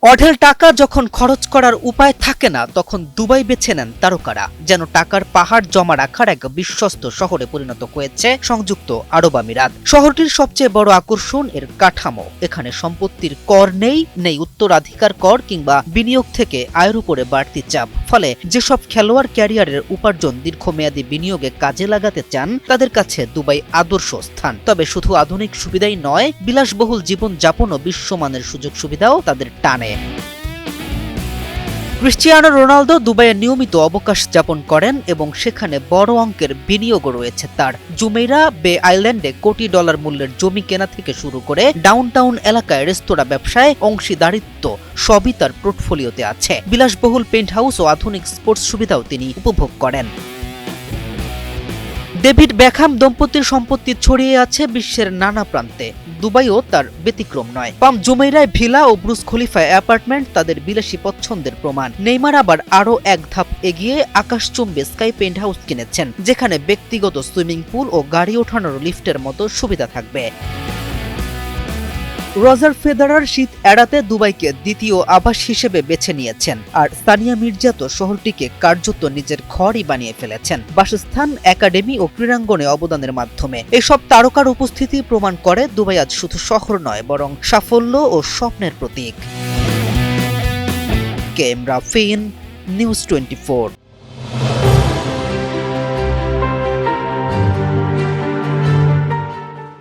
অঢেল টাকা যখন খরচ করার উপায় থাকে না তখন দুবাই বেছে নেন তারকারা। যেন টাকার পাহাড় জমা রাখার এক বিশ্বস্ত শহরে পরিণত হয়েছে সংযুক্ত আরব আমিরাত। শহরটির সবচেয়ে বড় আকর্ষণ এর কাঠামো। এখানে সম্পত্তির কর নেই উত্তরাধিকার কর কিংবা বিনিয়োগ থেকে আয়ের উপরে বাড়তি চাপ। ফলে যেসব খেলোয়াড় ক্যারিয়ারের উপার্জন দীর্ঘমেয়াদী বিনিয়োগে কাজে লাগাতে চান তাদের কাছে দুবাই আদর্শ স্থান। তবে শুধু আধুনিক সুবিধাই নয়, বিলাসবহুল জীবন যাপন ও বিশ্বমানের সুযোগ সুবিধাও তাদের টানে। ক্রিস্টিয়ানো রোনালদো দুবাইয়ে নিয়মিত অবকাশ যাপন করেন এবং সেখানে বড় অঙ্কের বিনিয়োগও রয়েছে তার। জুমেইরা বে আইল্যান্ডে কোটি ডলার মূল্যের জমি কেনা থেকে শুরু করে ডাউনটাউন এলাকায় রেস্তোরাঁ ব্যবসায় অংশীদারিত্ব সবই তার পোর্টফোলিওতে আছে। বিলাসবহুল পেন্ট হাউস ও আধুনিক স্পোর্টস সুবিধাও তিনি উপভোগ করেন। ডেভিড বেকহাম দম্পতির সম্পত্তি ছড়িয়ে আছে বিশ্বের নানা প্রান্তে। দুবাইও তার ব্যতিক্রম নয়। পাম জুমেইরায় ভিলা ও ব্রুজ খলিফায় অ্যাপার্টমেন্ট তাদের বিলাসী পছন্দের প্রমাণ। নেইমার আবার আরও এক ধাপ এগিয়ে আকাশচুম্বী স্কাই পেন্ট হাউস কিনেছেন, যেখানে ব্যক্তিগত সুইমিং পুল ও গাড়ি ওঠানোর লিফটের মতো সুবিধা থাকবে। রজার ফেদারার শীত এড়াতে দুবাইকে দ্বিতীয় আবাস হিসেবে বেছে নিয়েছেন, আর সানিয়া মির্জা তো শহরটিকে কার্যত নিজের ঘরই বানিয়ে ফেলেছেন বাসস্থান, একাডেমি ও ক্রীড়াঙ্গনে অবদানের মাধ্যমে। এসব তারকার উপস্থিতি প্রমাণ করে দুবাই আজ শুধু শহর নয়, বরং সাফল্য ও স্বপ্নের প্রতীক। কে এম রাফিন, নিউজ 24।